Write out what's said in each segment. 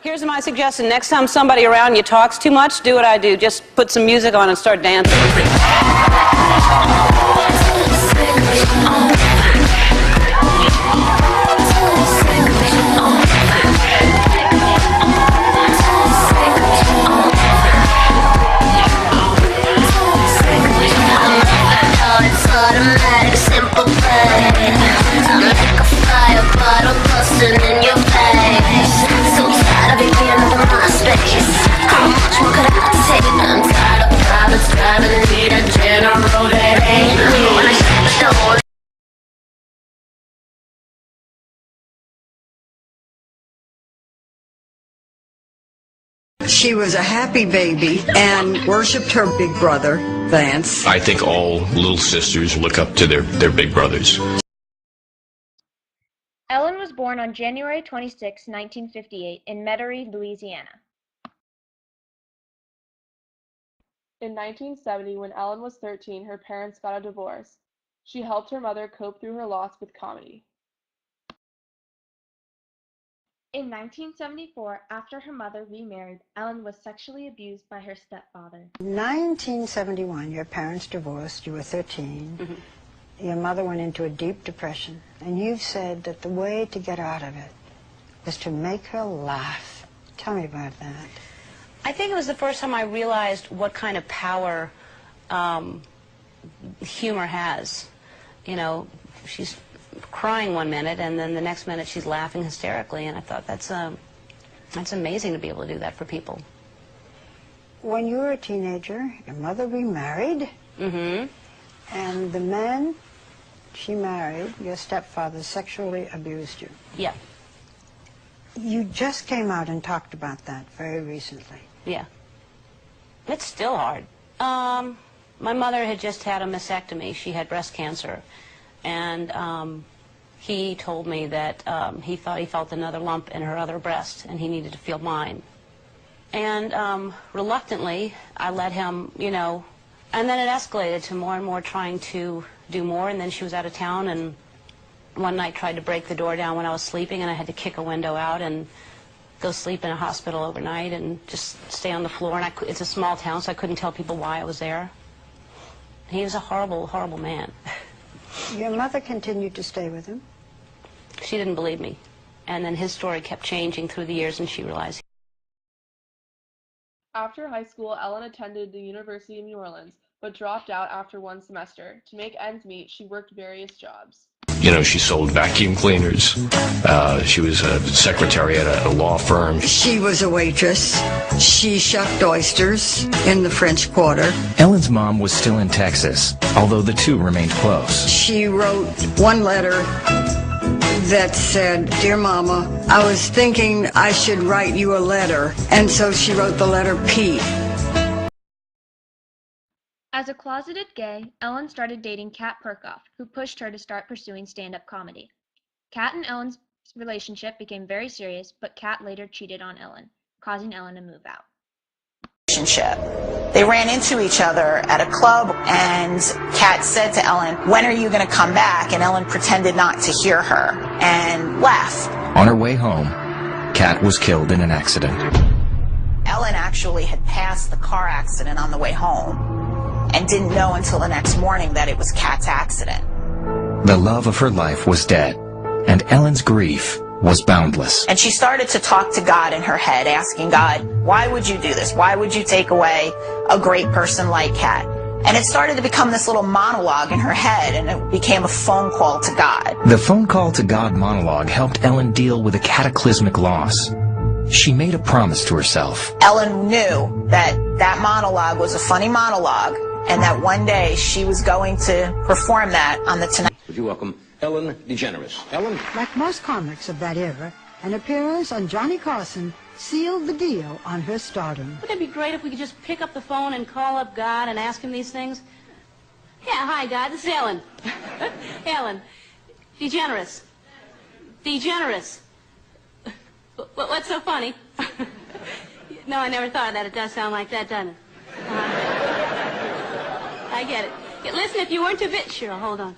Here's my suggestion. Next time somebody around you talks too much, do what I do. Just put some music on and start dancing. She was a happy baby and worshipped her big brother, Vance. I think all little sisters look up to their big brothers. Ellen was born on January 26, 1958, in Metairie, Louisiana. In 1970, when Ellen was 13, her parents got a divorce. She helped her mother cope through her loss with comedy. In 1974, after her mother remarried, Ellen was sexually abused by her stepfather. In 1971, your parents divorced. You were 13. Mm-hmm. Your mother went into a deep depression, and you've said that the way to get out of it was to make her laugh. Tell me about that. I think it was the first time I realized what kind of power humor has. You know, she's crying one minute, and then the next minute she's laughing hysterically, and I thought that's amazing to be able to do that for people. When you were a teenager, your mother remarried, mm-hmm. and the man she married, your stepfather, sexually abused you. Yeah. You just came out and talked about that very recently. Yeah. It's still hard. My mother had just had a mastectomy. She had breast cancer. And he told me that he thought he felt another lump in her other breast, and he needed to feel mine. And reluctantly, I let him, you know, and then it escalated to more and more trying to do more, and then she was out of town, and one night tried to break the door down when I was sleeping, and I had to kick a window out and go sleep in a hospital overnight and just stay on the floor. And it's a small town, so I couldn't tell people why I was there. He was a horrible, horrible man. Your mother continued to stay with him? She didn't believe me. And then his story kept changing through the years, and she realized. After high school, Ellen attended the University of New Orleans, but dropped out after one semester. To make ends meet, she worked various jobs. You know, she sold vacuum cleaners. She was a secretary at a law firm. She was a waitress. She shucked oysters in the French Quarter. Ellen's mom was still in Texas, although the two remained close. She wrote one letter that said, "Dear Mama, I was thinking I should write you a letter." And so she wrote the letter P. As a closeted gay, Ellen started dating Kat Perkoff, who pushed her to start pursuing stand-up comedy. Kat and Ellen's relationship became very serious, but Kat later cheated on Ellen, causing Ellen to move out. They ran into each other at a club, and Kat said to Ellen, "When are you going to come back?" And Ellen pretended not to hear her and left. On her way home, Kat was killed in an accident. Ellen actually had passed the car accident on the way home and didn't know until the next morning that it was Kat's accident. The love of her life was dead, and Ellen's grief was boundless. And she started to talk to God in her head, asking God, "Why would you do this? Why would you take away a great person like Kat?" And it started to become this little monologue in her head, and it became a phone call to God. The phone call to God monologue helped Ellen deal with a cataclysmic loss. She made a promise to herself. Ellen knew that that monologue was a funny monologue, and that one day she was going to perform that on the Tonight. Would you welcome Ellen DeGeneres? Ellen? Like most comics of that era, an appearance on Johnny Carson sealed the deal on her stardom. Wouldn't it be great if we could just pick up the phone and call up God and ask him these things? Yeah, hi, God, this is Ellen. Ellen, DeGeneres. DeGeneres. What's so funny? No, I never thought of that. It does sound like that, doesn't it? I get it. Yeah, listen, if you weren't too busy... Sure, hold on.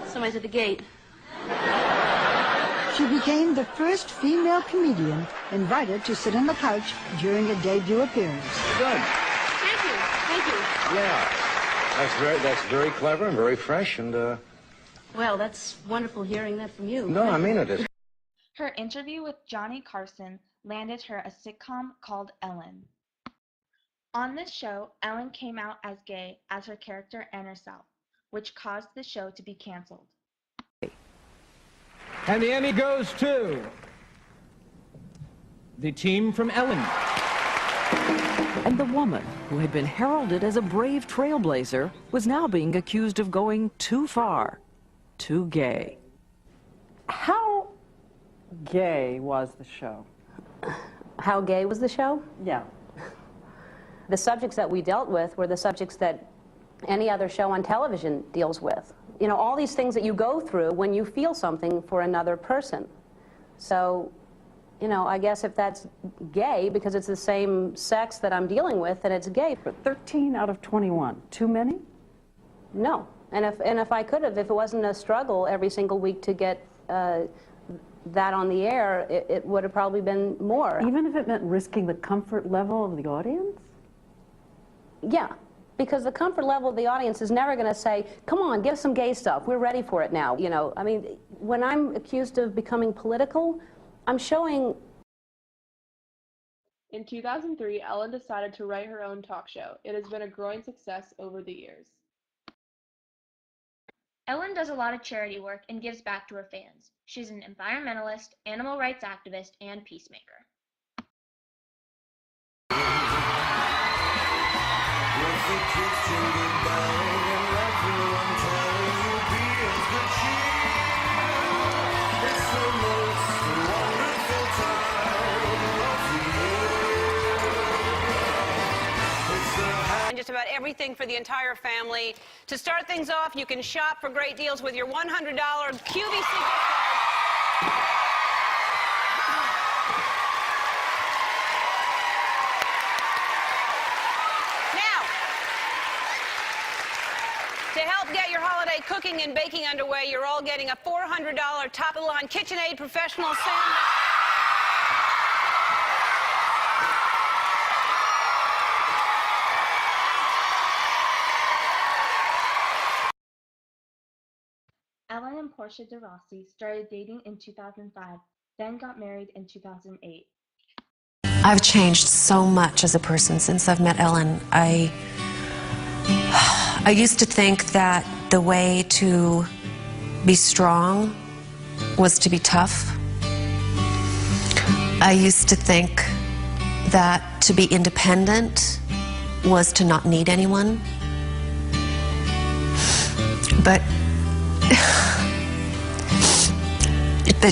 Somebody's at the gate. She became the first female comedian invited to sit on the couch during a debut appearance. Good. Thank you. Thank you. Yeah. That's very clever and very fresh and, Well, that's wonderful hearing that from you. No, I mean it. Her interview with Johnny Carson landed her a sitcom called Ellen. On this show, Ellen came out as gay as her character and herself, which caused the show to be canceled. And the Emmy goes to the team from Ellen. And the woman who had been heralded as a brave trailblazer was now being accused of going too far, too gay. How gay was the show? How gay was the show? Yeah. The subjects that we dealt with were the subjects that any other show on television deals with. You know, all these things that you go through when you feel something for another person. So, you know, I guess if that's gay, because it's the same sex that I'm dealing with, then it's gay. But 13 out of 21, too many? No. And if I could have, if it wasn't a struggle every single week to get that on the air, it would have probably been more. Even if it meant risking the comfort level of the audience? Yeah. Because the comfort level of the audience is never going to say, come on, give us some gay stuff. We're ready for it now. You know, I mean, when I'm accused of becoming political, I'm showing... In 2003, Ellen decided to write her own talk show. It has been a growing success over the years. Ellen does a lot of charity work and gives back to her fans. She's an environmentalist, animal rights activist, and peacemaker. And just about everything for the entire family. To start things off, you can shop for great deals with your $100 QVC gift card. To help get your holiday cooking and baking underway, you're all getting a $400 top-of-the-line KitchenAid professional sandwich. Ellen and Portia de Rossi started dating in 2005, then got married in 2008. I've changed so much as a person since I've met Ellen. I used to think that the way to be strong was to be tough. I used to think that to be independent was to not need anyone. But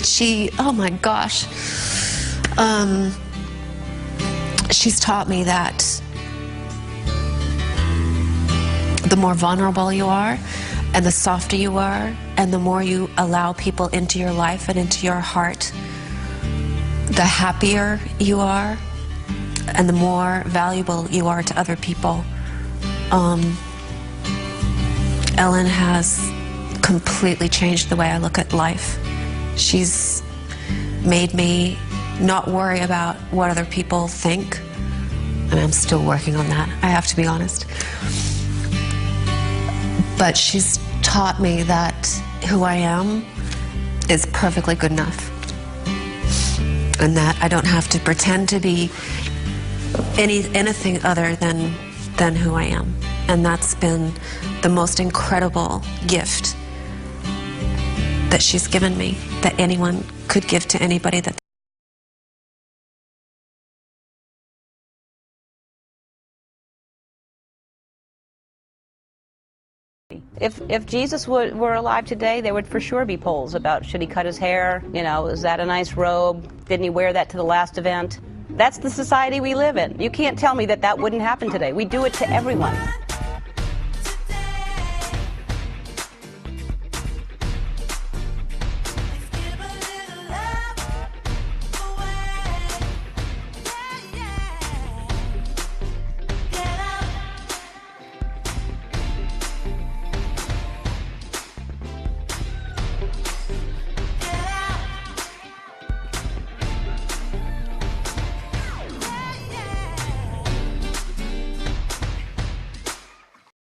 she, oh my gosh, she's taught me that the more vulnerable you are and the softer you are and the more you allow people into your life and into your heart, the happier you are and the more valuable you are to other people. Ellen has completely changed the way I look at life. She's made me not worry about what other people think. And I'm still working on that, I have to be honest. But she's taught me that who I am is perfectly good enough. And that I don't have to pretend to be anything other than who I am. And that's been the most incredible gift that she's given me, that anyone could give to anybody that If Jesus were alive today, there would for sure be polls about should he cut his hair, you know, is that a nice robe, didn't he wear that to the last event? That's the society we live in. You can't tell me that that wouldn't happen today. We do it to everyone.